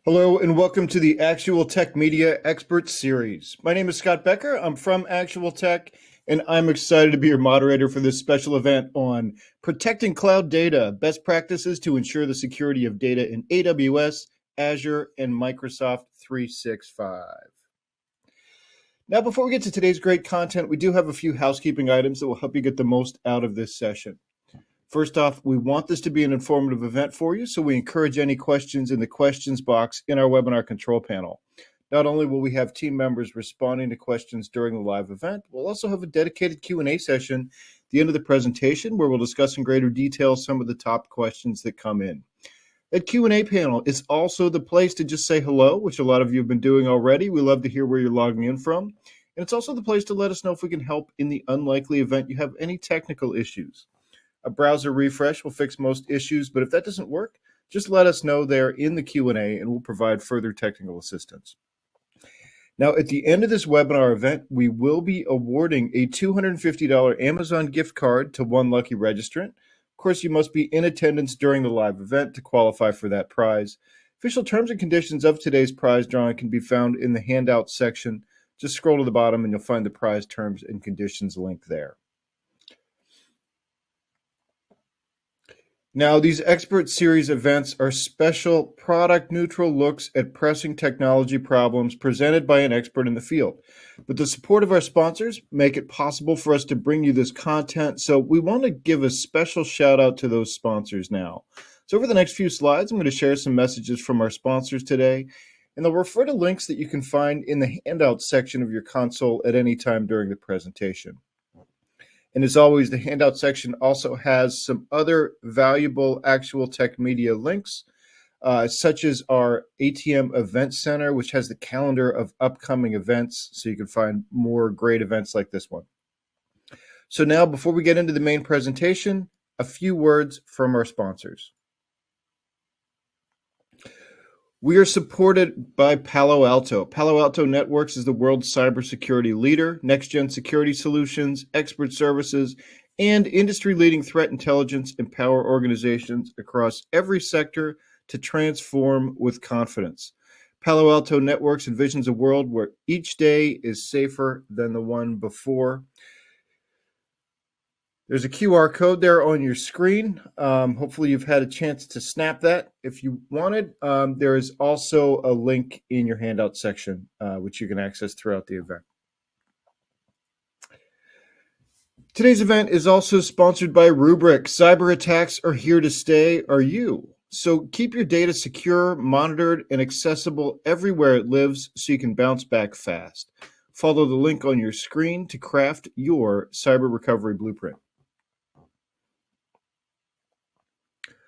Hello and welcome to the Actual Tech Media Expert Series. My name is Scott Becker. I'm from Actual Tech, and I'm excited to be your moderator for this special event on protecting cloud data, best practices to ensure the security of data in AWS, Azure, and Microsoft 365. Now, before we get to today's great content, we do have a few housekeeping items that will help you get the most out of this session. First off, we want this to be an informative event for you, so we encourage any questions in the questions box in our webinar control panel. Not only will we have team members responding to questions during the live event, we'll also have a dedicated Q&A session at the end of the presentation where we'll discuss in greater detail some of the top questions that come in. That Q&A panel is also the place to just say hello, which a lot of you have been doing already. We love to hear where you're logging in from. And it's also the place to let us know if we can help in the unlikely event you have any technical issues. A browser refresh will fix most issues, but if that doesn't work, just let us know there in the Q&A and we'll provide further technical assistance. Now, at the end of this webinar event, we will be awarding a $250 Amazon gift card to one lucky registrant. Of course, you must be in attendance during the live event to qualify for that prize. Official terms and conditions of today's prize drawing can be found in the handout section. Just scroll to the bottom and you'll find the prize terms and conditions link there. Now, these Expert Series events are special product-neutral looks at pressing technology problems presented by an expert in the field. But the support of our sponsors make it possible for us to bring you this content, so we want to give a special shout-out to those sponsors now. So over the next few slides, I'm going to share some messages from our sponsors today, and they'll refer to links that you can find in the handout section of your console at any time during the presentation. And as always, the handout section also has some other valuable Actual Tech Media links, such as our ATM Event Center, which has the calendar of upcoming events, so you can find more great events like this one. So now, before we get into the main presentation, a few words from our sponsors. We are supported by Palo Alto. Palo Alto Networks is the world's cybersecurity leader, next-gen security solutions, expert services, and industry-leading threat intelligence empower organizations across every sector to transform with confidence. Palo Alto Networks envisions a world where each day is safer than the one before. There's a QR code there on your screen. Hopefully you've had a chance to snap that. If you wanted, there is also a link in your handout section, which you can access throughout the event. Today's event is also sponsored by Rubrik. Cyber attacks are here to stay. Are you? So keep your data secure, monitored, and accessible everywhere it lives so you can bounce back fast. Follow the link on your screen to craft your cyber recovery blueprint.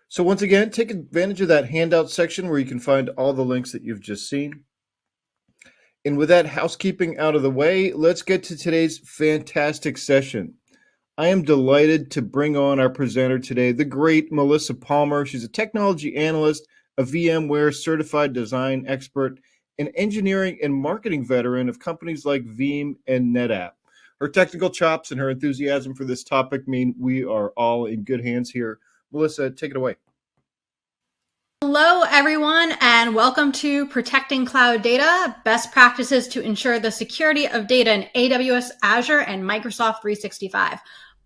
So once again, take advantage of that handout section where you can find all the links that you've just seen. And with that housekeeping out of the way, let's get to today's fantastic session. I am delighted to bring on our presenter today, the great Melissa Palmer. She's a technology analyst, a VMware certified design expert, an engineering and marketing veteran of companies like Veeam and NetApp. Her technical chops and her enthusiasm for this topic mean we are all in good hands here. Melissa, take it away. Hello, everyone, and welcome to Protecting Cloud Data, Best Practices to Ensure the Security of Data in AWS, Azure, and Microsoft 365.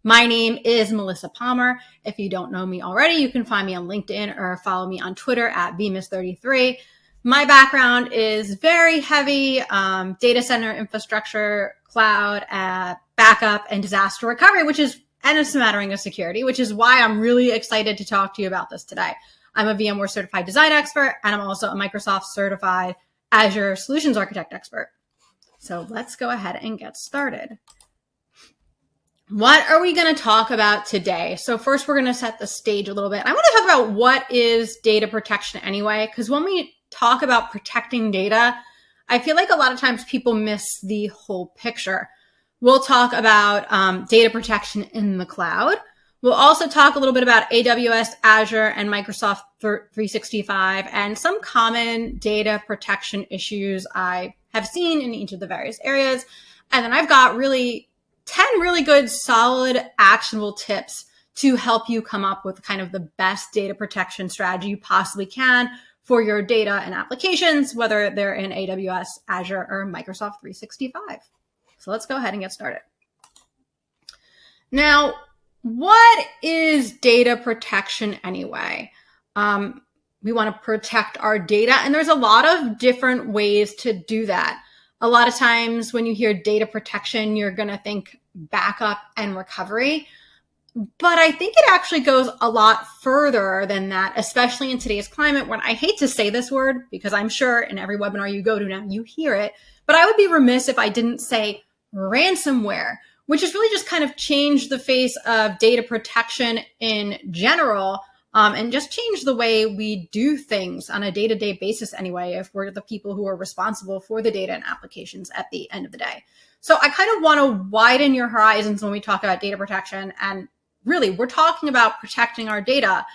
My name is Melissa Palmer. If you don't know me already, you can find me on LinkedIn or follow me on Twitter at Bemis33. My background is very heavy data center infrastructure, cloud, backup, and disaster recovery, and a smattering of security, which is why I'm really excited to talk to you about this today. I'm a VMware certified design expert, and I'm also a Microsoft certified Azure solutions architect expert. So let's go ahead and get started. What are we going to talk about today? So first, we're going to set the stage a little bit. I want to talk about what is data protection anyway, because when we talk about protecting data, I feel like a lot of times people miss the whole picture. We'll talk about data protection in the cloud. We'll also talk a little bit about AWS, Azure, and Microsoft 365 and some common data protection issues I have seen in each of the various areas. And then I've got 10 really good, solid, actionable tips to help you come up with kind of the best data protection strategy you possibly can for your data and applications, whether they're in AWS, Azure, or Microsoft 365. So let's go ahead and get started. Now, what is data protection anyway? We want to protect our data, and there's a lot of different ways to do that. A lot of times when you hear data protection, you're going to think backup and recovery. But I think it actually goes a lot further than that, especially in today's climate when I hate to say this word because I'm sure in every webinar you go to now, you hear it. But I would be remiss if I didn't say ransomware, which has really just kind of changed the face of data protection in general, and just changed the way we do things on a day-to-day basis anyway, if we're the people who are responsible for the data and applications at the end of the day. So I kind of want to widen your horizons when we talk about data protection. And really, we're talking about protecting our data.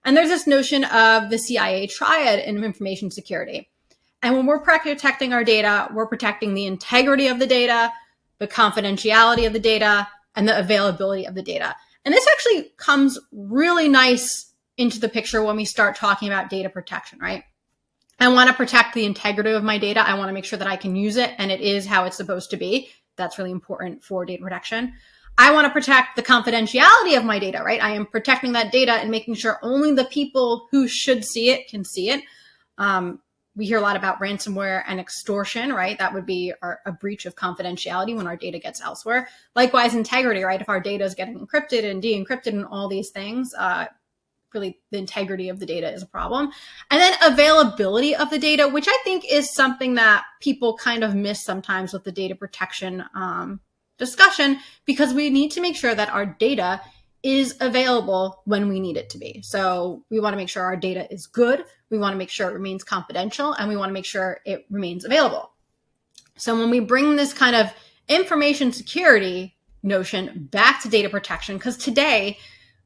And there's this notion of the CIA triad in information security. And when we're protecting our data, we're protecting the integrity of the data, the confidentiality of the data, and the availability of the data. And this actually comes really nice into the picture when we start talking about data protection, right? I want to protect the integrity of my data. I want to make sure that I can use it and it is how it's supposed to be. That's really important for data protection. I want to protect the confidentiality of my data, right? I am protecting that data and making sure only the people who should see it can see it. We hear a lot about ransomware and extortion, right? That would be a breach of confidentiality when our data gets elsewhere. Likewise, integrity, right? If our data is getting encrypted and de-encrypted and all these things, really the integrity of the data is a problem. And then availability of the data, which I think is something that people kind of miss sometimes with the data protection discussion, because we need to make sure that our data is available when we need it to be. So we want to make sure our data is good. We want to make sure it remains confidential, and we want to make sure it remains available. So when we bring this kind of information security notion back to data protection, because today,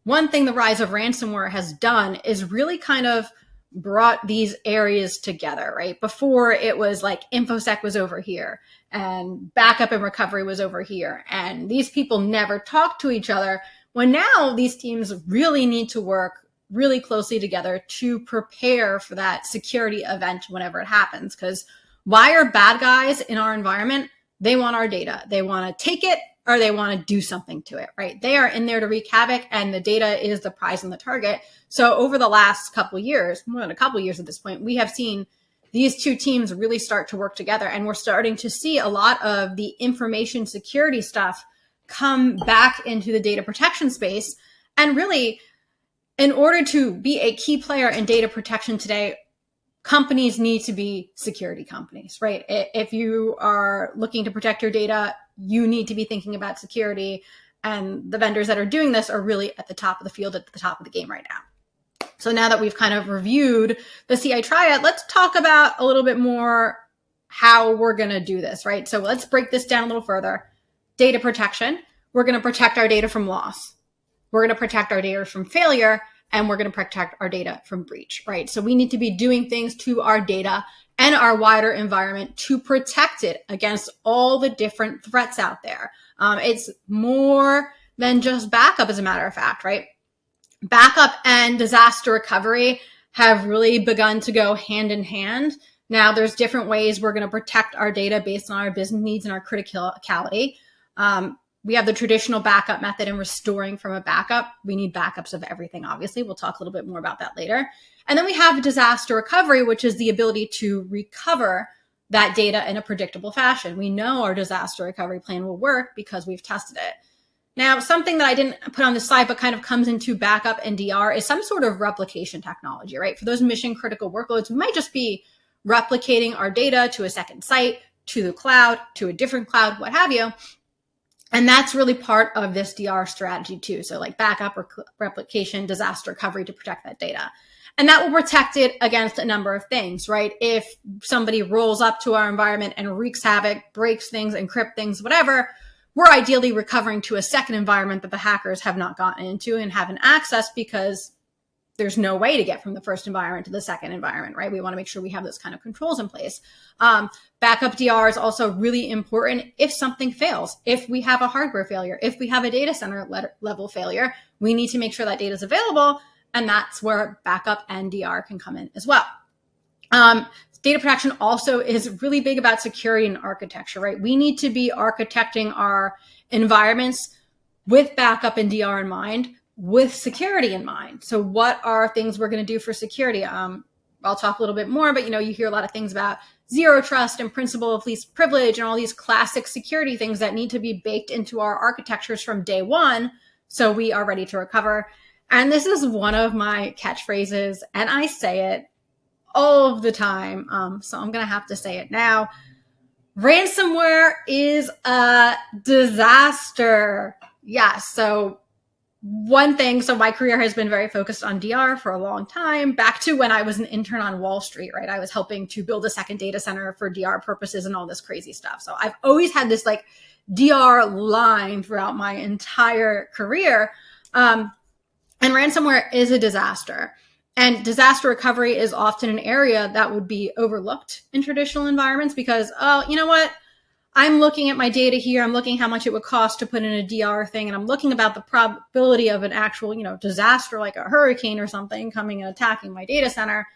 one thing the rise of ransomware has done is really kind of brought these areas together, right? Before it was like InfoSec was over here and backup and recovery was over here. And these people never talked to each other. When now these teams really need to work really closely together to prepare for that security event whenever it happens. Because why are bad guys in our environment? They want our data. They want to take it, or they want to do something to it, right? They are in there to wreak havoc, and the data is the prize and the target. So over the last couple of years, more than a couple of years at this point, we have seen these two teams really start to work together, and we're starting to see a lot of the information security stuff come back into the data protection space. And really, in order to be a key player in data protection today, companies need to be security companies, right? If you are looking to protect your data, you need to be thinking about security, and the vendors that are doing this are really at the top of the field, at the top of the game right now. So now that we've kind of reviewed the CI triad, let's talk about a little bit more how we're going to do this, right? So let's break this down a little further. Data protection, we're going to protect our data from loss. We're going to protect our data from failure, and we're going to protect our data from breach, right? So we need to be doing things to our data and our wider environment to protect it against all the different threats out there. It's more than just backup, as a matter of fact, right? Backup and disaster recovery have really begun to go hand in hand. Now, there's different ways we're going to protect our data based on our business needs and our criticality. We have the traditional backup method and restoring from a backup. We need backups of everything, obviously. We'll talk a little bit more about that later. And then we have disaster recovery, which is the ability to recover that data in a predictable fashion. We know our disaster recovery plan will work because we've tested it. Now, something that I didn't put on this slide, but kind of comes into backup and DR, is some sort of replication technology, right? For those mission critical workloads, we might just be replicating our data to a second site, to the cloud, to a different cloud, what have you. And that's really part of this DR strategy too. So like backup, replication, disaster recovery to protect that data. And that will protect it against a number of things, right? If somebody rolls up to our environment and wreaks havoc, breaks things, encrypt things, whatever, we're ideally recovering to a second environment that the hackers have not gotten into and haven't accessed, because there's no way to get from the first environment to the second environment, right? We want to make sure we have those kind of controls in place. Backup DR is also really important if something fails. If we have a hardware failure, if we have a data center level failure, we need to make sure that data is available. And that's where backup and DR can come in as well. Data protection also is really big about security and architecture, right? We need to be architecting our environments with backup and DR in mind, with security in mind. So what are things we're going to do for security? I'll talk a little bit more, but you hear a lot of things about zero trust and principle of least privilege and all these classic security things that need to be baked into our architectures from day one, so we are ready to recover. And this is one of my catchphrases, and I say it all of the time. So I'm going to have to say it now. Ransomware is a disaster. Yeah. So one thing, so my career has been very focused on DR for a long time, back to when I was an intern on Wall Street, right? I was helping to build a second data center for DR purposes and all this crazy stuff. So I've always had this like DR line throughout my entire career. And ransomware is a disaster. And disaster recovery is often an area that would be overlooked in traditional environments because, oh, you know what? I'm looking at my data here. I'm looking how much it would cost to put in a DR thing. And I'm looking about the probability of an actual, disaster like a hurricane or something coming and attacking my data center.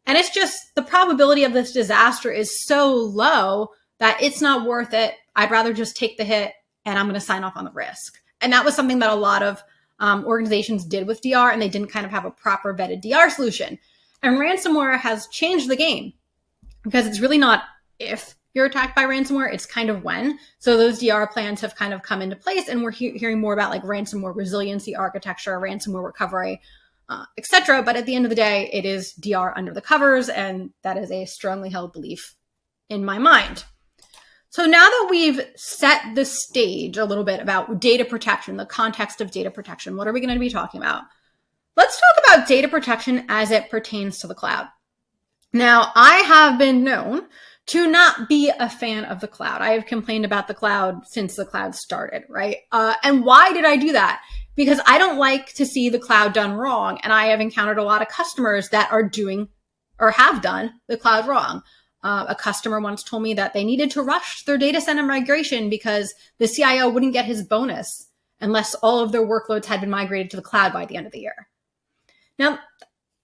And it's just the probability of this disaster is so low that it's not worth it. I'd rather just take the hit and I'm going to sign off on the risk. And that was something that a lot of organizations did with DR, and they didn't kind of have a proper vetted DR solution. And ransomware has changed the game because it's really not if you're attacked by ransomware, it's kind of when. So those DR plans have kind of come into place, and we're hearing more about like ransomware resiliency architecture, ransomware recovery, etc. But at the end of the day, it is DR under the covers, and that is a strongly held belief in my mind. So now that we've set the stage a little bit about data protection, the context of data protection, what are we going to be talking about? Let's talk about data protection as it pertains to the cloud. Now, I have been known to not be a fan of the cloud. I have complained about the cloud since the cloud started, right? And why did I do that? Because I don't like to see the cloud done wrong. And I have encountered a lot of customers that are doing or have done the cloud wrong. A customer once told me that they needed to rush their data center migration because the CIO wouldn't get his bonus unless all of their workloads had been migrated to the cloud by the end of the year. Now,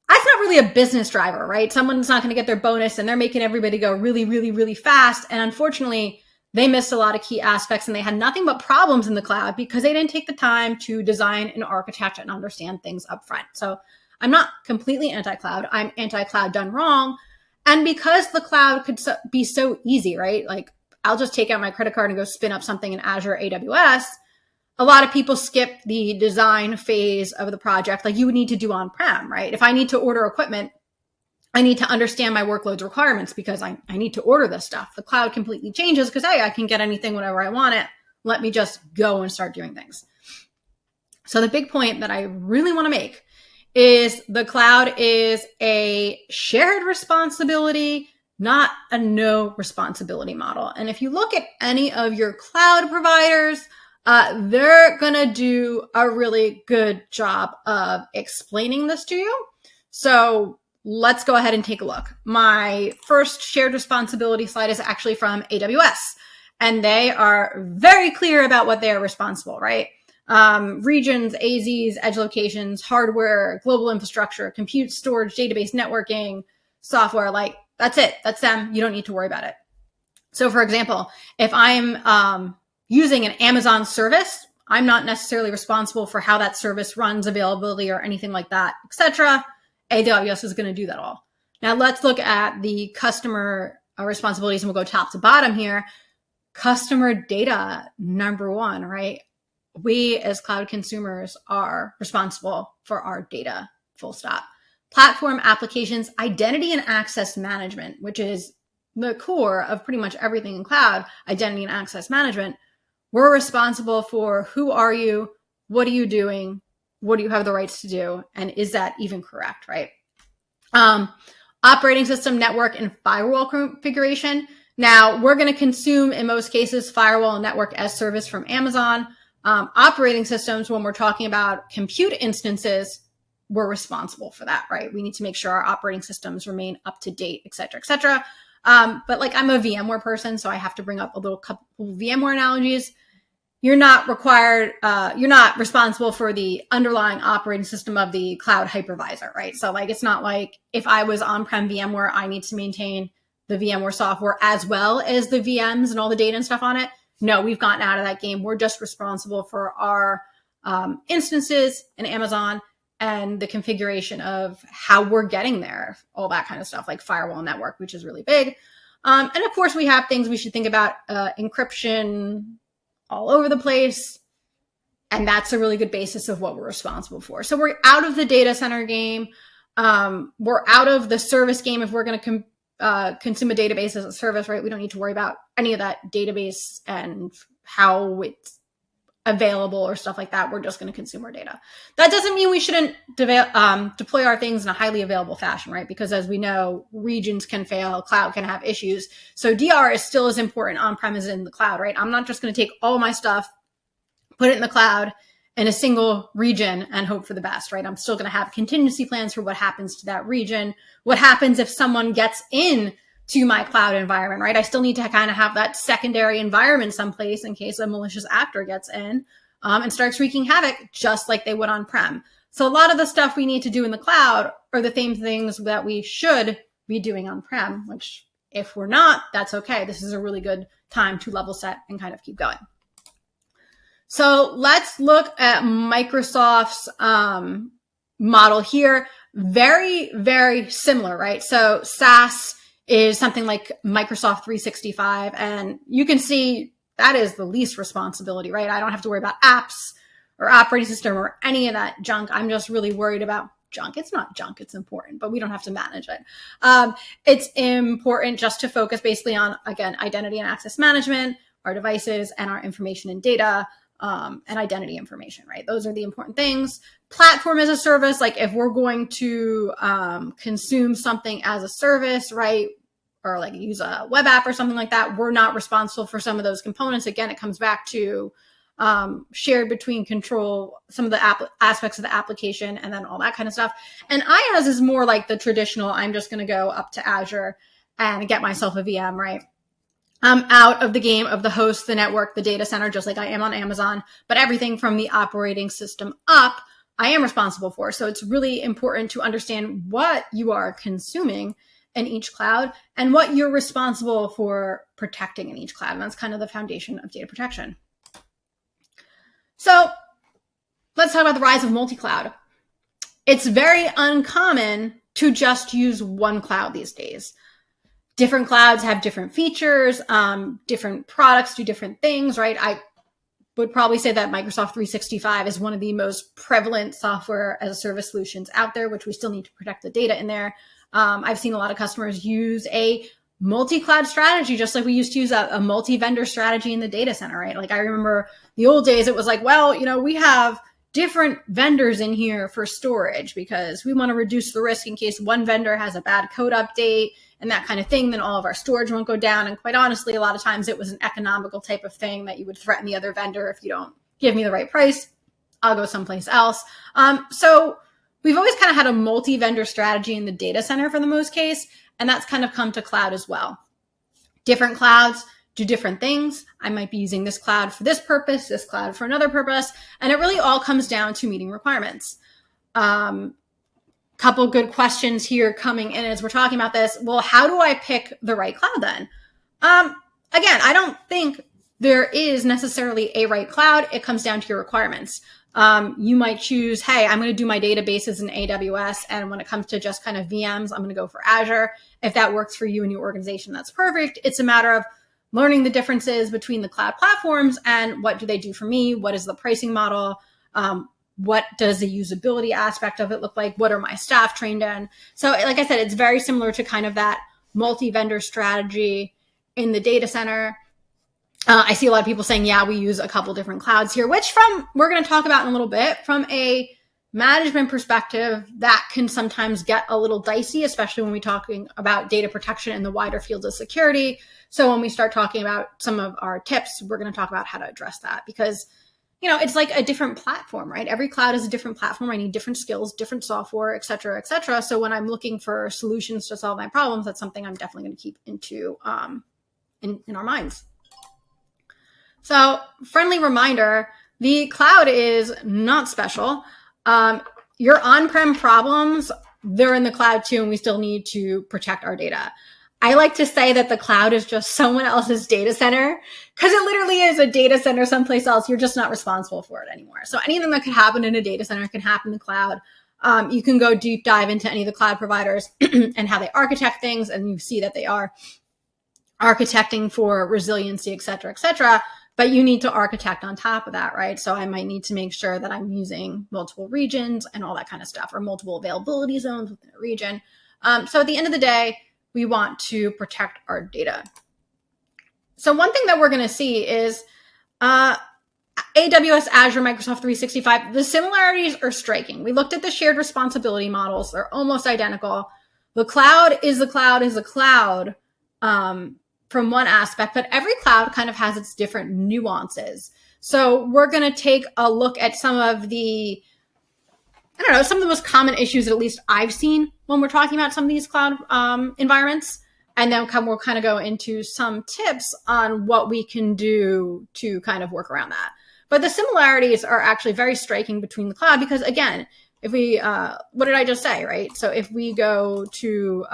that's not really a business driver, right? Someone's not going to get their bonus and they're making everybody go really, really, really fast. And unfortunately, they missed a lot of key aspects and they had nothing but problems in the cloud because they didn't take the time to design and architect and understand things up front. So I'm not completely anti-cloud. I'm anti-cloud done wrong. And because the cloud could be so easy, right? Like I'll just take out my credit card and go spin up something in Azure AWS. A lot of people skip the design phase of the project like you would need to do on-prem, right? If I need to order equipment, I need to understand my workload's requirements because I need to order this stuff. The cloud completely changes because, hey, I can get anything whenever I want it. Let me just go and start doing things. So the big point that I really want to make is the cloud is a shared responsibility, not a no responsibility model. And if you look at any of your cloud providers, they're going to do a really good job of explaining this to you. So let's go ahead and take a look. My first shared responsibility slide is actually from AWS, and they are very clear about what they are responsible, right? Regions, AZs, edge locations, hardware, global infrastructure, compute, storage, database, networking, software, like that's it. That's them. You don't need to worry about it. So for example, if I'm using an Amazon service, I'm not necessarily responsible for how that service runs, availability, or anything like that, etc. AWS is going to do that all. Now let's look at the customer responsibilities, and we'll go top to bottom here. Customer data, number one, right? We as cloud consumers are responsible for our data, full stop. Platform applications, identity and access management, which is the core of pretty much everything in cloud, identity and access management. We're responsible for who are you, what are you doing, what do you have the rights to do, and is that even correct, right? Operating system, network, and firewall configuration. Now, we're going to consume, in most cases, firewall and network as service from Amazon. Operating systems, when we're talking about compute instances, we're responsible for that, right? We need to make sure our operating systems remain up to date, et cetera, et cetera. But like I'm a VMware person, so I have to bring up a couple VMware analogies. you're not required, you're not responsible for the underlying operating system of the cloud hypervisor, right? So like, it's not like if I was on-prem VMware, I need to maintain the VMware software as well as the VMs and all the data and stuff on it. No, we've gotten out of that game. We're just responsible for our instances in Amazon and the configuration of how we're getting there, all that kind of stuff, like firewall network, which is really big. And of course, we have things we should think about, encryption all over the place. And that's a really good basis of what we're responsible for. So we're out of the data center game. We're out of the service game. If we're going to consume a database as a service, right? We don't need to worry about any of that database and how it's available or stuff like that. We're just going to consume our data. That doesn't mean we shouldn't deploy our things in a highly available fashion, right? Because as we know, regions can fail, cloud can have issues. So DR is still as important on-prem as in the cloud, right? I'm not just going to take all my stuff, put it in the cloud in a single region and hope for the best, right? I'm still going to have contingency plans for what happens to that region. What happens if someone gets in to my cloud environment, right? I still need to kind of have that secondary environment someplace in case a malicious actor gets in and starts wreaking havoc, just like they would on-prem. So a lot of the stuff we need to do in the cloud are the same things that we should be doing on-prem, which if we're not, that's okay. This is a really good time to level set and kind of keep going. So let's look at Microsoft's model here. Very, very similar, right? So SaaS is something like Microsoft 365. And you can see that is the least responsibility, right? I don't have to worry about apps or operating system or any of that junk. I'm just really worried about junk. It's not junk, it's important, but we don't have to manage it. It's important just to focus basically on, again, identity and access management, our devices and our information and data, and identity information, right? Those are the important things. Platform as a service, like if we're going to consume something as a service, right? Or like use a web app or something like that, we're not responsible for some of those components. Again, it comes back to shared between control, some of the aspects of the application and then all that kind of stuff. And IaaS is more like the traditional, I'm just going to go up to Azure and get myself a VM, right? I'm out of the game of the host, the network, the data center, just like I am on Amazon, but everything from the operating system up, I am responsible for. So it's really important to understand what you are consuming in each cloud and what you're responsible for protecting in each cloud. And that's kind of the foundation of data protection. So let's talk about the rise of multi-cloud. It's very uncommon to just use one cloud these days. Different clouds have different features, different products do different things, right? I would probably say that Microsoft 365 is one of the most prevalent software as a service solutions out there, which we still need to protect the data in there. I've seen a lot of customers use a multi-cloud strategy, just like we used to use a multi-vendor strategy in the data center, right? Like I remember the old days, it was like, well, you know, we have different vendors in here for storage because we want to reduce the risk in case one vendor has a bad code update and that kind of thing, then all of our storage won't go down. And quite honestly, a lot of times it was an economical type of thing that you would threaten the other vendor. If you don't give me the right price, I'll go someplace else. So we've always kind of had a multi-vendor strategy in the data center for the most case, and that's kind of come to cloud as well. Different clouds do different things. I might be using this cloud for this purpose, this cloud for another purpose, and it really all comes down to meeting requirements. Couple good questions here coming in as we're talking about this. Well, how do I pick the right cloud then? Again, I don't think there is necessarily a right cloud. It comes down to your requirements. You might choose, hey, I'm going to do my databases in AWS. And when it comes to just kind of VMs, I'm going to go for Azure. If that works for you and your organization, that's perfect. It's a matter of learning the differences between the cloud platforms and what do they do for me? What is the pricing model? What does the usability aspect of it look like? What are my staff trained in? So like I said, it's very similar to kind of that multi-vendor strategy in the data center. I see a lot of people saying, yeah, we use a couple different clouds here, which we're going to talk about in a little bit. From a management perspective, that can sometimes get a little dicey, especially when we're talking about data protection in the wider fields of security. So when we start talking about some of our tips, we're going to talk about how to address that because, you know, it's like a different platform, right? Every cloud is a different platform. I need different skills, different software, et cetera, et cetera. So when I'm looking for solutions to solve my problems, that's something I'm definitely going to keep into in our minds. So friendly reminder, the cloud is not special. Your on-prem problems, they're in the cloud too, and we still need to protect our data. I like to say that the cloud is just someone else's data center because it literally is a data center someplace else. You're just not responsible for it anymore. So anything that could happen in a data center can happen in the cloud. You can go deep dive into any of the cloud providers and how they architect things, and you see that they are architecting for resiliency, et cetera, but you need to architect on top of that, right? So I might need to make sure that I'm using multiple regions and all that kind of stuff, or multiple availability zones within a region. So at the end of the day, we want to protect our data. So one thing that we're going to see is AWS, Azure, Microsoft 365, the similarities are striking. We looked at the shared responsibility models. They're almost identical. The cloud is the cloud is a cloud from one aspect, but every cloud kind of has its different nuances. So we're going to take a look at some of the some of the most common issues that at least I've seen when we're talking about some of these cloud environments. And then we'll kind of go into some tips on what we can do to kind of work around that. But the similarities are actually very striking between the cloud because, again, if we, what did I just say, right? So if we go to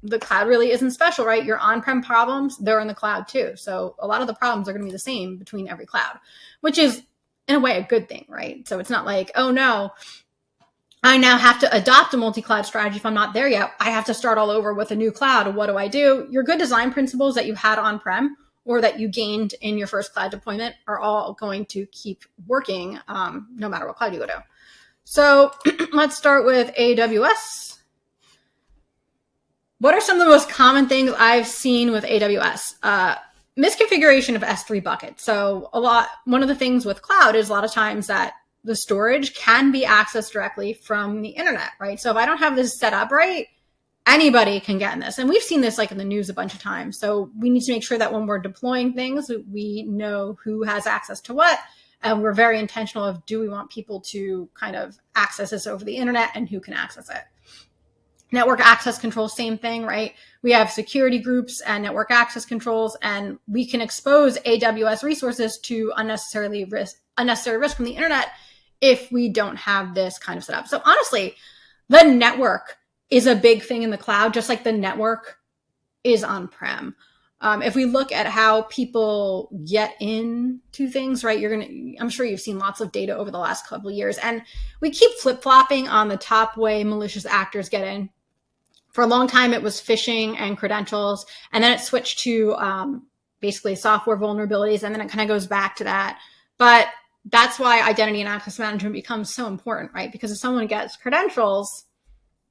the cloud really isn't special, right? Your on-prem problems, they're in the cloud too. So a lot of the problems are going to be the same between every cloud, which is in a way a good thing, right? So it's not like, oh no, I now have to adopt a multi-cloud strategy. If I'm not there yet, I have to start all over with a new cloud. What do? Your good design principles that you had on-prem or that you gained in your first cloud deployment are all going to keep working no matter what cloud you go to. So let's start with AWS. What are some of the most common things I've seen with AWS? Misconfiguration of S3 buckets. So one of the things with cloud is a lot of times that the storage can be accessed directly from the internet, right? So if I don't have this set up right, anybody can get in this. And we've seen this like in the news a bunch of times. So we need to make sure that when we're deploying things, we know who has access to what. And we're very intentional of, do we want people to kind of access this over the internet and who can access it? Network access control, same thing, right? We have security groups and network access controls, and we can expose AWS resources to unnecessary risk from the internet if we don't have this kind of setup. So honestly, the network is a big thing in the cloud, just like the network is on-prem. If we look at how people get into things, right, I'm sure you've seen lots of data over the last couple of years, and we keep flip-flopping on the top way malicious actors get in. For a long time, it was phishing and credentials, and then it switched to basically software vulnerabilities, and then it kind of goes back to that. But that's why identity and access management becomes so important, right? Because if someone gets credentials,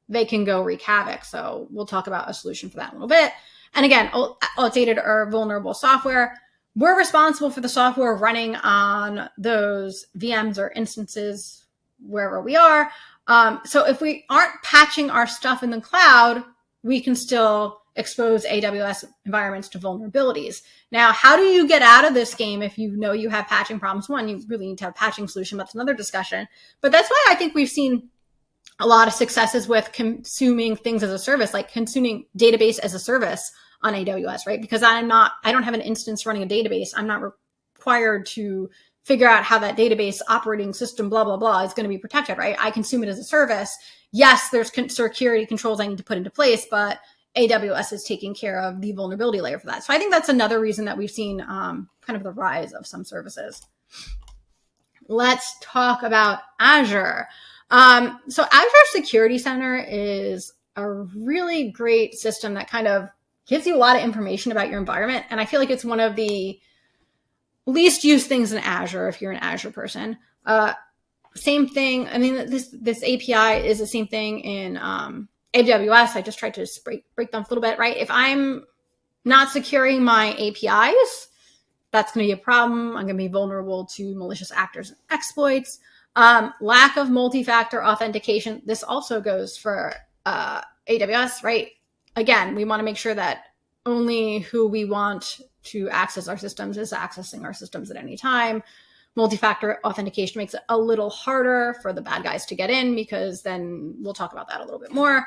they can go wreak havoc. So we'll talk about a solution for that in a little bit. And again, outdated or vulnerable software. We're responsible for the software running on those VMs or instances wherever we are. So if we aren't patching our stuff in the cloud, we can still expose AWS environments to vulnerabilities. Now, how do you get out of this game if you know you have patching problems? One, you really need to have a patching solution. That's another discussion. But that's why I think we've seen a lot of successes with consuming things as a service, like consuming database as a service on AWS, right? Because I don't have an instance running a database. I'm not required to figure out how that database operating system, blah, blah, blah, is going to be protected, right? I consume it as a service. Yes, there's security controls I need to put into place, but AWS is taking care of the vulnerability layer for that. So I think that's another reason that we've seen kind of the rise of some services. Let's talk about Azure. So Azure Security Center is a really great system that kind of gives you a lot of information about your environment. And I feel like it's one of the least used things in Azure if you're an Azure person. Same thing. I mean, this API is the same thing in AWS. I just tried to break them a little bit, right? If I'm not securing my APIs, that's going to be a problem. I'm going to be vulnerable to malicious actors and exploits. Lack of multi-factor authentication. This also goes for AWS, right? Again, we want to make sure that only who we want to access our systems is accessing our systems at any time. Multi-factor authentication makes it a little harder for the bad guys to get in, because then we'll talk about that a little bit more.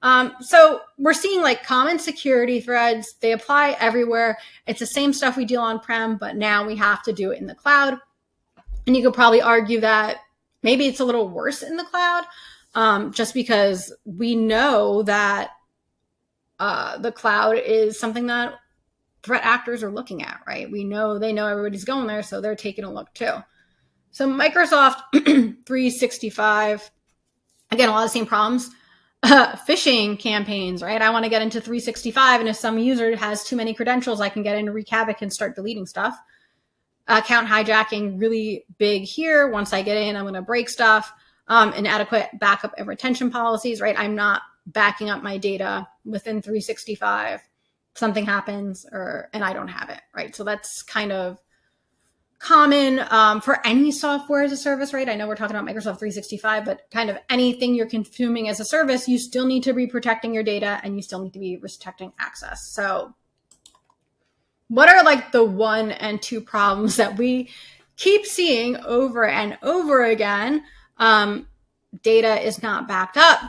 So we're seeing like common security threads. They apply everywhere. It's the same stuff we deal on-prem, but now we have to do it in the cloud. And you could probably argue that maybe it's a little worse in the cloud, just because we know that the cloud is something that threat actors are looking at, right? They know everybody's going there, so they're taking a look too. So Microsoft 365, again, a lot of the same problems. Phishing campaigns, right? I want to get into 365, and if some user has too many credentials, I can get into wreak havoc and start deleting stuff. Account hijacking, really big here. Once I get in, I'm going to break stuff. Inadequate backup and retention policies, right? I'm not backing up my data within 365. Something happens and I don't have it, right? So that's kind of common for any software as a service, right? I know we're talking about Microsoft 365, but kind of anything you're consuming as a service, you still need to be protecting your data and you still need to be protecting access. So what are like the 1 and 2 problems that we keep seeing over and over again? Data is not backed up.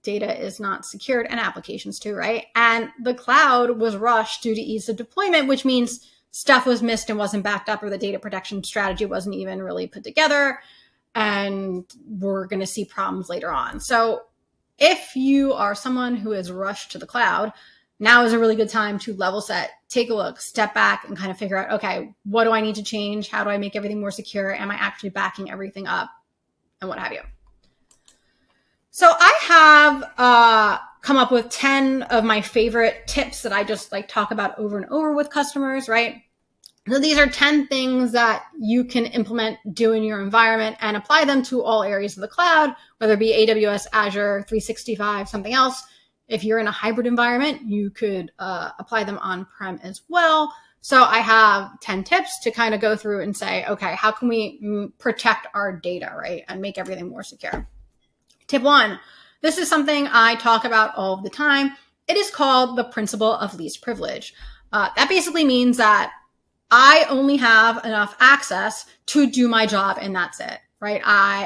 Data is not secured, and applications too, right? And the cloud was rushed due to ease of deployment, which means stuff was missed and wasn't backed up, or the data protection strategy wasn't even really put together. And we're going to see problems later on. So if you are someone who is rushed to the cloud, now is a really good time to level set, take a look, step back, and kind of figure out, okay, what do I need to change? How do I make everything more secure? Am I actually backing everything up? And what have you. So I have come up with 10 of my favorite tips that I just like talk about over and over with customers, right? So these are 10 things that you can implement, do in your environment, and apply them to all areas of the cloud, whether it be AWS, Azure, 365, something else. If you're in a hybrid environment, you could apply them on-prem as well. So I have 10 tips to kind of go through and say, okay, how can we protect our data, right? And make everything more secure. Tip 1, this is something I talk about all the time. It is called the principle of least privilege. That basically means that I only have enough access to do my job, and that's it, right?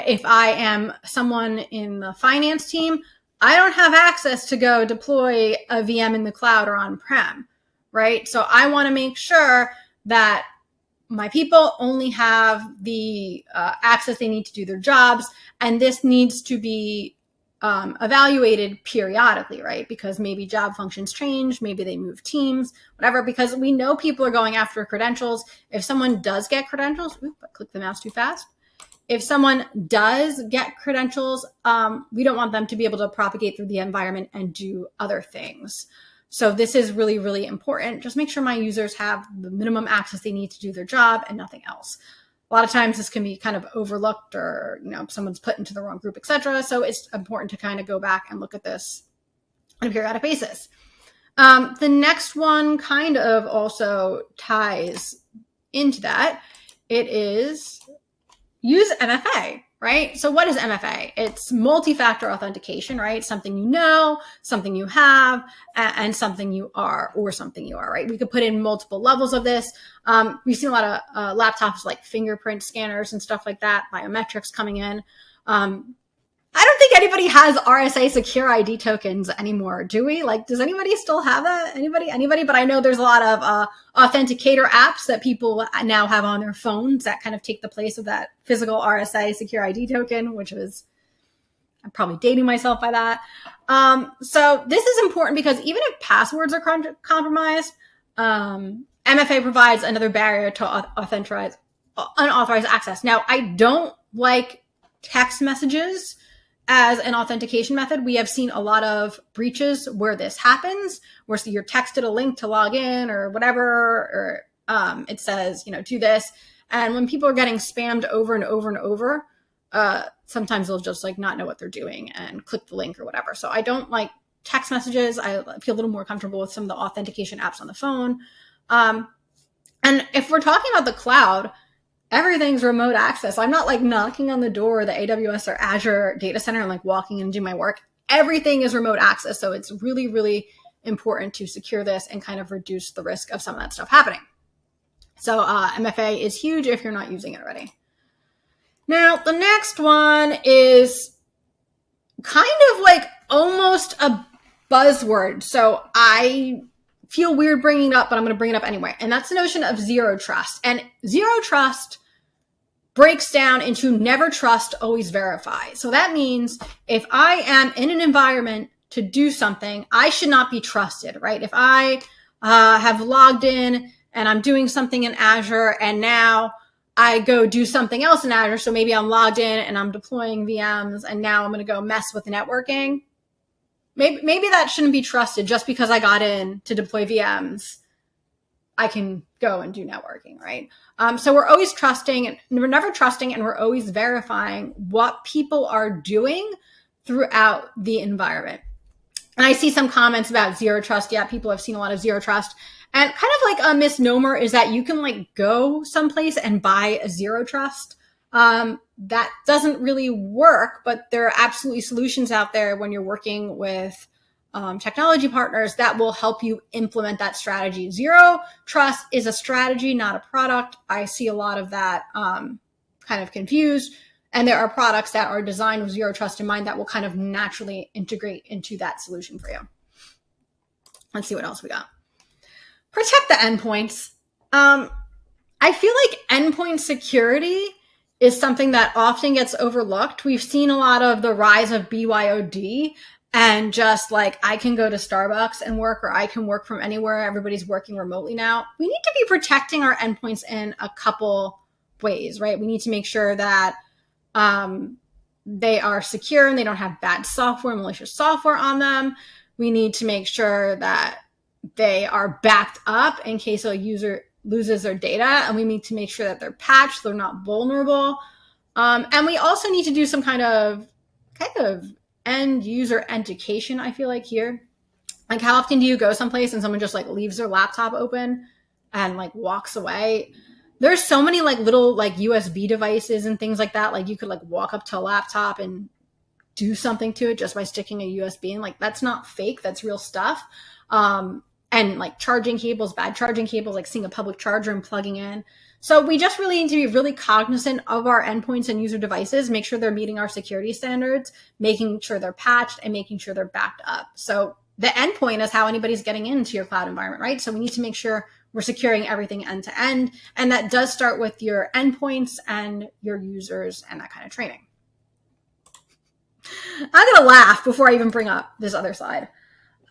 If I am someone in the finance team, I don't have access to go deploy a VM in the cloud or on-prem, right? So I want to make sure that my people only have the access they need to do their jobs, and this needs to be evaluated periodically, right? Because maybe job functions change, maybe they move teams, whatever, because we know people are going after credentials. If someone does get credentials, I clicked the mouse too fast. If someone does get credentials, we don't want them to be able to propagate through the environment and do other things. So this is really, really important. Just make sure my users have the minimum access they need to do their job and nothing else. A lot of times this can be kind of overlooked, or someone's put into the wrong group, etc. So it's important to kind of go back and look at this on a periodic basis. The next one kind of also ties into that. It is use MFA, right? So what is MFA? It's multi-factor authentication, right? Something you know, something you have, and something you are, right? We could put in multiple levels of this. We've seen a lot of laptops like fingerprint scanners and stuff like that, biometrics coming in. I don't think anybody has RSA secure ID tokens anymore, do we? Like, does anybody still have that? Anybody? But I know there's a lot of authenticator apps that people now have on their phones that kind of take the place of that physical RSA secure ID token, which was, I'm probably dating myself by that. So this is important because even if passwords are compromised, MFA provides another barrier to unauthorized access. Now, I don't like text messages as an authentication method. We have seen a lot of breaches where this happens, where you're texted a link to log in or whatever, or it says, do this. And when people are getting spammed over and over and over, sometimes they'll just like not know what they're doing and click the link or whatever. So I don't like text messages. I feel a little more comfortable with some of the authentication apps on the phone. And if we're talking about the cloud, everything's remote access. I'm not like knocking on the door of the AWS or Azure data center and like walking in and do my work. Everything is remote access. So it's really, really important to secure this and kind of reduce the risk of some of that stuff happening. So MFA is huge if you're not using it already. Now, the next one is kind of like almost a buzzword. So I feel weird bringing it up, but I'm going to bring it up anyway. And that's the notion of zero trust. And zero trust breaks down into never trust, always verify. So that means if I am in an environment to do something, I should not be trusted, right? If I have logged in and I'm doing something in Azure and now I go do something else in Azure. So maybe I'm logged in and I'm deploying VMs and now I'm going to go mess with networking. Maybe that shouldn't be trusted just because I got in to deploy VMs. I can go and do networking, right? So we're always trusting, and we're never trusting, and we're always verifying what people are doing throughout the environment. And I see some comments about zero trust. Yeah, people have seen a lot of zero trust. And kind of like a misnomer is that you can like go someplace and buy a zero trust. That doesn't really work, but there are absolutely solutions out there when you're working with technology partners that will help you implement that strategy. Zero trust is a strategy, not a product. I see a lot of that kind of confused. And there are products that are designed with zero trust in mind that will kind of naturally integrate into that solution for you. Let's see what else we got. Protect the endpoints. I feel like endpoint security is something that often gets overlooked. We've seen a lot of the rise of BYOD and just like, I can go to Starbucks and work, or I can work from anywhere. Everybody's working remotely now. We need to be protecting our endpoints in a couple ways, right? We need to make sure that they are secure and they don't have bad software, malicious software on them. We need to make sure that they are backed up in case a user loses their data, and we need to make sure that they're patched, they're not vulnerable. And we also need to do some kind of end user education, I feel like here. Like, how often do you go someplace and someone just like leaves their laptop open and like walks away? There's so many like little like USB devices and things like that. Like you could like walk up to a laptop and do something to it just by sticking a USB in. Like, that's not fake, that's real stuff. And like charging cables, bad charging cables, like seeing a public charger and plugging in. So we just really need to be really cognizant of our endpoints and user devices, make sure they're meeting our security standards, making sure they're patched, and making sure they're backed up. So the endpoint is how anybody's getting into your cloud environment, right? So we need to make sure we're securing everything end to end. And that does start with your endpoints and your users and that kind of training. I'm going to laugh before I even bring up this other slide.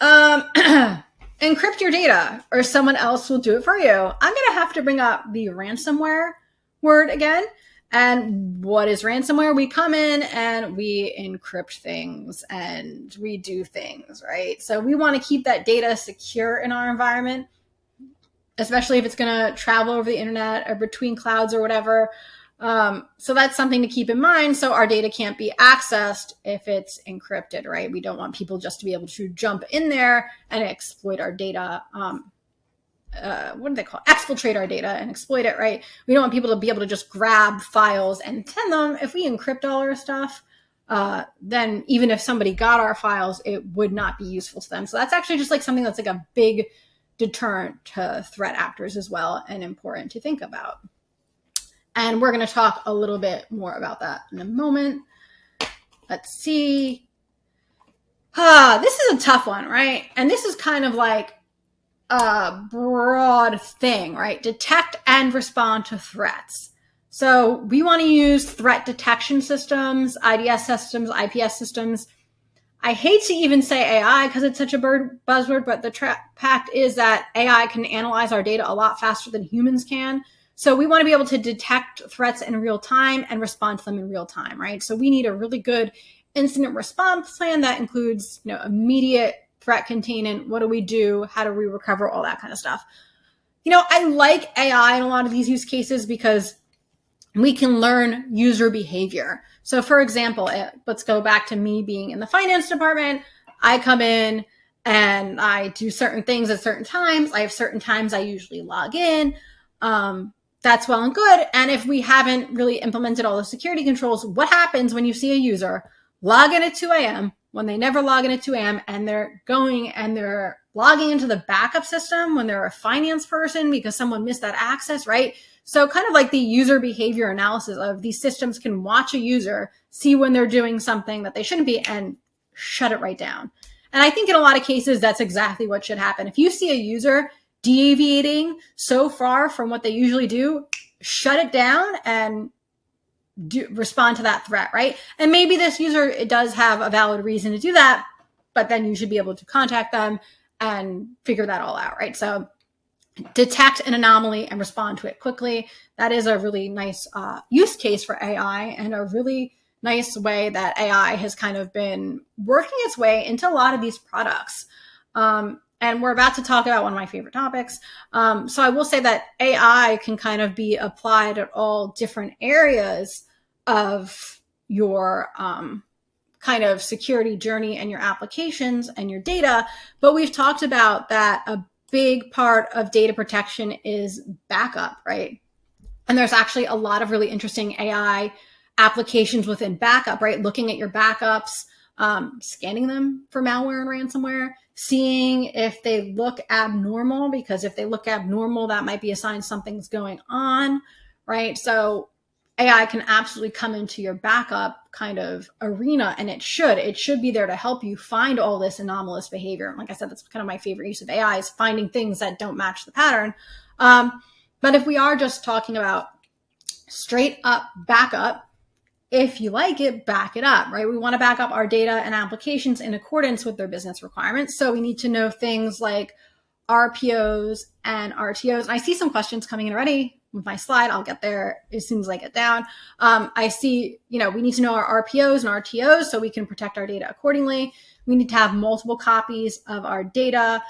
Encrypt your data or someone else will do it for you. I'm going to have to bring up the ransomware word again. And what is ransomware? We come in and we encrypt things and we do things, right? So we want to keep that data secure in our environment, especially if it's going to travel over the internet or between clouds or whatever. So that's something to keep in mind. So our data can't be accessed if it's encrypted, right? We don't want people just to be able to jump in there and exploit our data. What do they call it? Exfiltrate our data and exploit it, right? We don't want people to be able to just grab files and send them. If we encrypt all our stuff, then even if somebody got our files, it would not be useful to them. So that's actually just like something that's like a big deterrent to threat actors as well, and important to think about. And we're going to talk a little bit more about that in a moment. Let's see. This is a tough one, right? And this is kind of like a broad thing, right? Detect and respond to threats. So we want to use threat detection systems, IDS systems, IPS systems. I hate to even say AI because it's such a buzzword, but the fact is that AI can analyze our data a lot faster than humans can. So we want to be able to detect threats in real time and respond to them in real time, right? So we need a really good incident response plan that includes, immediate threat containment. What do we do? How do we recover? All that kind of stuff. I like AI in a lot of these use cases because we can learn user behavior. So for example, let's go back to me being in the finance department. I come in and I do certain things at certain times. I have certain times I usually log in. That's well and good. And if we haven't really implemented all the security controls, what happens when you see a user log in at 2 a.m. when they never log in at 2 a.m. and they're going and they're logging into the backup system when they're a finance person because someone missed that access, right? So kind of like the user behavior analysis of these systems can watch a user, see when they're doing something that they shouldn't be, and shut it right down. And I think in a lot of cases, that's exactly what should happen. If you see a user deviating so far from what they usually do, shut it down and respond to that threat, right? And maybe this user, it does have a valid reason to do that, but then you should be able to contact them and figure that all out, right? So detect an anomaly and respond to it quickly. That is a really nice use case for AI, and a really nice way that AI has kind of been working its way into a lot of these products. And we're about to talk about one of my favorite topics. So I will say that AI can kind of be applied at all different areas of your kind of security journey and your applications and your data. But we've talked about that a big part of data protection is backup, right? And there's actually a lot of really interesting AI applications within backup, right? Looking at your backups, scanning them for malware and ransomware, seeing if they look abnormal, because if they look abnormal, that might be a sign something's going on, right? So AI can absolutely come into your backup kind of arena, and it should be there to help you find all this anomalous behavior. And like I said, that's kind of my favorite use of AI, is finding things that don't match the pattern. But if we are just talking about straight up backup, if you like it, back it up, right? We want to back up our data and applications in accordance with their business requirements. So we need to know things like RPOs and RTOs. And I see some questions coming in already with my slide. I'll get there as soon as I get down. I see, we need to know our RPOs and RTOs so we can protect our data accordingly. We need to have multiple copies of our data,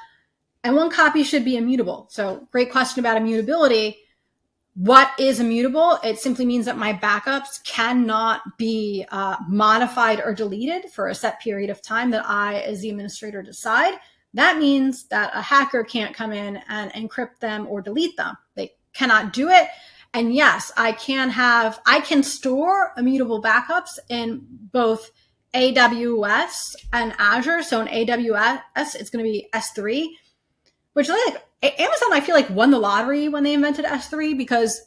and one copy should be immutable. So great question about immutability. What is immutable? It simply means that my backups cannot be modified or deleted for a set period of time that I, as the administrator, decide. That means that a hacker can't come in and encrypt them or delete them. They cannot do it. And yes, I can store immutable backups in both AWS and Azure. So in AWS, it's going to be S3, which Amazon, I feel like, won the lottery when they invented S3, because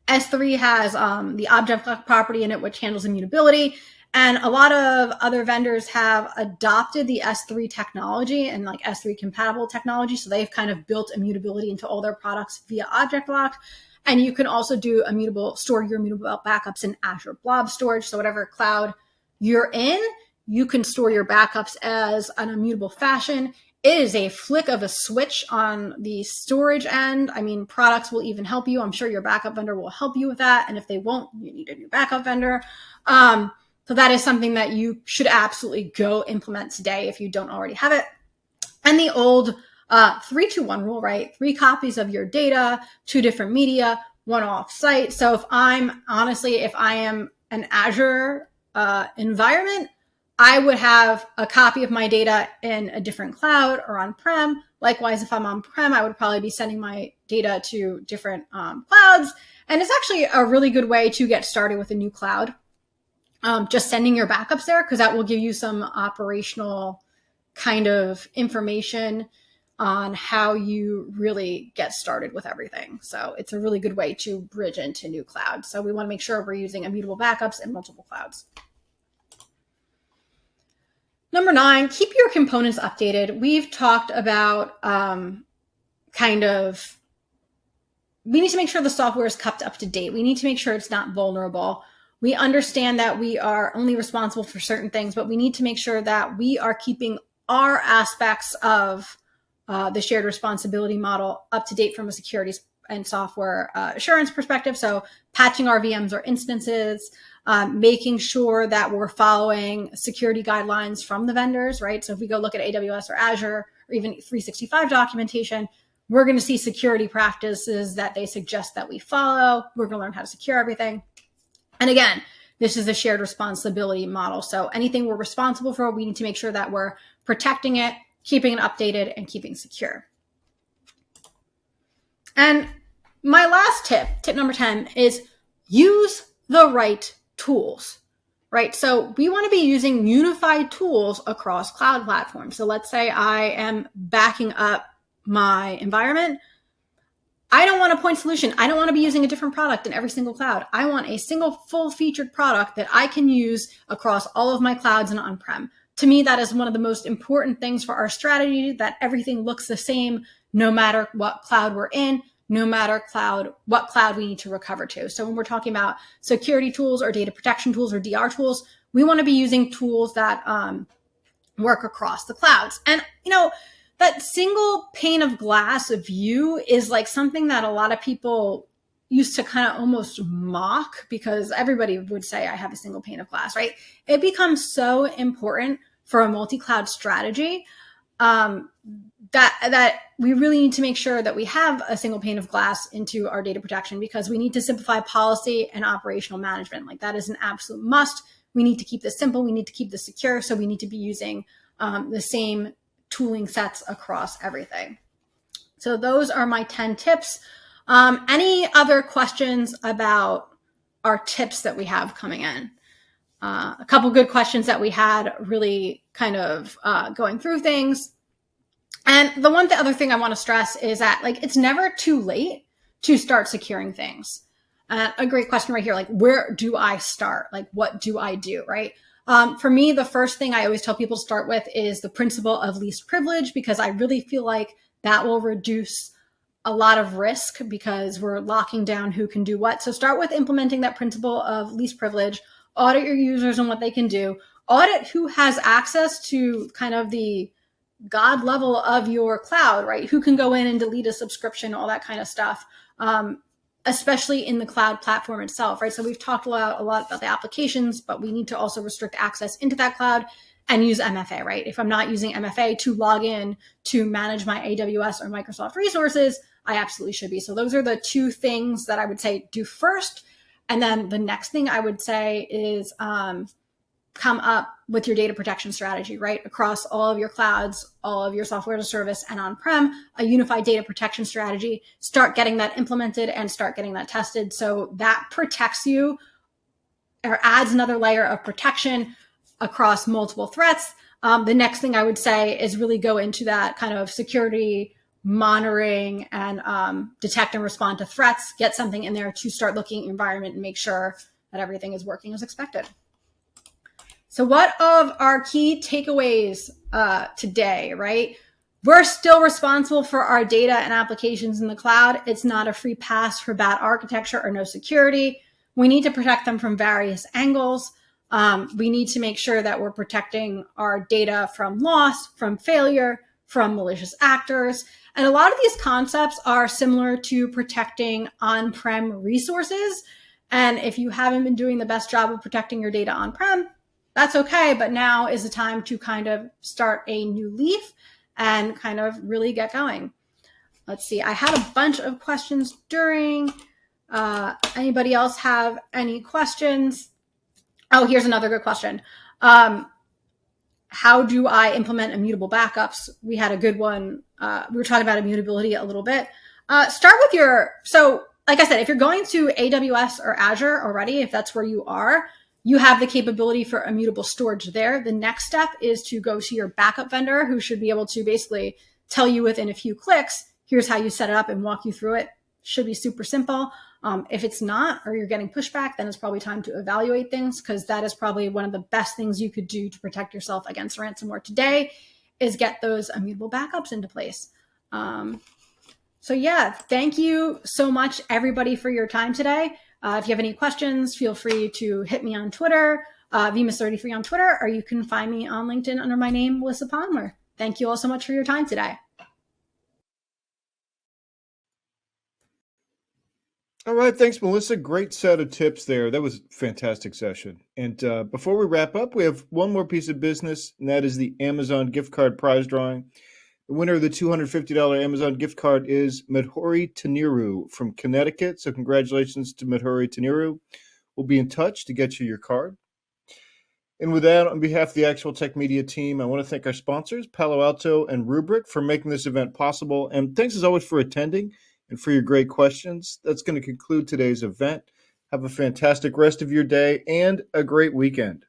S3 has the object lock property in it, which handles immutability. And a lot of other vendors have adopted the S3 technology and like S3 compatible technology. So they've kind of built immutability into all their products via object lock. And you can also do store your immutable backups in Azure Blob Storage. So whatever cloud you're in, you can store your backups as an immutable fashion. It is a flick of a switch on the storage end. I mean, products will even help you. I'm sure your backup vendor will help you with that. And if they won't, you need a new backup vendor. So that is something that you should absolutely go implement today if you don't already have it. And the old 3-2-1 rule, right? 3 copies of your data, 2 different media, 1 off-site. So if I am an Azure environment, I would have a copy of my data in a different cloud or on-prem. Likewise, if I'm on-prem, I would probably be sending my data to different clouds. And it's actually a really good way to get started with a new cloud. Just sending your backups there, because that will give you some operational kind of information on how you really get started with everything. So it's a really good way to bridge into new clouds. So we want to make sure we're using immutable backups in multiple clouds. Number 9, keep your components updated. We've talked about we need to make sure the software is kept up to date. We need to make sure it's not vulnerable. We understand that we are only responsible for certain things, but we need to make sure that we are keeping our aspects of the shared responsibility model up to date from a security and software assurance perspective. So patching our VMs or instances, making sure that we're following security guidelines from the vendors, right? So if we go look at AWS or Azure or even 365 documentation, we're going to see security practices that they suggest that we follow. We're going to learn how to secure everything. And again, this is a shared responsibility model. So anything we're responsible for, we need to make sure that we're protecting it, keeping it updated, and keeping secure. And my last tip number 10, is use the right tools, right? So we want to be using unified tools across cloud platforms. So let's say I am backing up my environment. I don't want a point solution. I don't want to be using a different product in every single cloud. I want a single full-featured product that I can use across all of my clouds and on-prem. To me, that is one of the most important things for our strategy, that everything looks the same no matter what cloud we're in, no matter what cloud we need to recover to. So when we're talking about security tools or data protection tools or DR tools, we want to be using tools that work across the clouds. And, that single pane of glass view is like something that a lot of people used to kind of almost mock, because everybody would say, I have a single pane of glass, right? It becomes so important for a multi-cloud strategy that we really need to make sure that we have a single pane of glass into our data protection, because we need to simplify policy and operational management. Like, that is an absolute must. We need to keep this simple. We need to keep this secure. So we need to be using the same tooling sets across everything. So those are my 10 tips. Any other questions about our tips that we have coming in? A couple good questions that we had, really kind of going through things. And the other thing I want to stress is that, like, it's never too late to start securing things. A great question right here, like, where do I start? Like, what do I do, right? For me, the first thing I always tell people to start with is the principle of least privilege, because I really feel like that will reduce a lot of risk, because we're locking down who can do what. So start with implementing that principle of least privilege, audit your users and what they can do, audit who has access to kind of the God level of your cloud, right? Who can go in and delete a subscription, all that kind of stuff, especially in the cloud platform itself, right? So we've talked a lot about the applications, but we need to also restrict access into that cloud and use MFA, right? If I'm not using MFA to log in to manage my AWS or Microsoft resources, I absolutely should be. So those are the two things that I would say do first. And then the next thing I would say is come up with your data protection strategy, right? Across all of your clouds, all of your software as a service, and on-prem, a unified data protection strategy. Start getting that implemented and start getting that tested. So that protects you, or adds another layer of protection across multiple threats. The next thing I would say is really go into that kind of security monitoring and detect and respond to threats. Get something in there to start looking at your environment and make sure that everything is working as expected. So what of our key takeaways today, right? We're still responsible for our data and applications in the cloud. It's not a free pass for bad architecture or no security. We need to protect them from various angles. We need to make sure that we're protecting our data from loss, from failure, from malicious actors. And a lot of these concepts are similar to protecting on-prem resources. And if you haven't been doing the best job of protecting your data on-prem, that's okay. But now is the time to kind of start a new leaf and kind of really get going. Let's see. I had a bunch of questions during. Anybody else have any questions? Oh, here's another good question. How do I implement immutable backups? We had a good one. We were talking about immutability a little bit. Start with so like I said, if you're going to AWS or Azure already, if that's where you are, you have the capability for immutable storage there. The next step is to go to your backup vendor, who should be able to basically tell you within a few clicks, here's how you set it up, and walk you through it. Should be super simple. If it's not, or you're getting pushback, then it's probably time to evaluate things, because that is probably one of the best things you could do to protect yourself against ransomware today, is get those immutable backups into place. So yeah, thank you so much, everybody, for your time today. If you have any questions, feel free to hit me on Twitter, Vmus33 on Twitter, or you can find me on LinkedIn under my name, Melissa Palmer. Thank you all so much for your time today. All right. Thanks, Melissa. Great set of tips there. That was a fantastic session. And before we wrap up, we have one more piece of business, and that is the Amazon gift card prize drawing. The winner of the $250 Amazon gift card is Madhuri Taniru from Connecticut. So congratulations to Madhuri Taniru. We'll be in touch to get you your card. And with that, on behalf of the Actual Tech Media team, I want to thank our sponsors, Palo Alto and Rubrik, for making this event possible. And thanks as always for attending and for your great questions. That's going to conclude today's event. Have a fantastic rest of your day and a great weekend.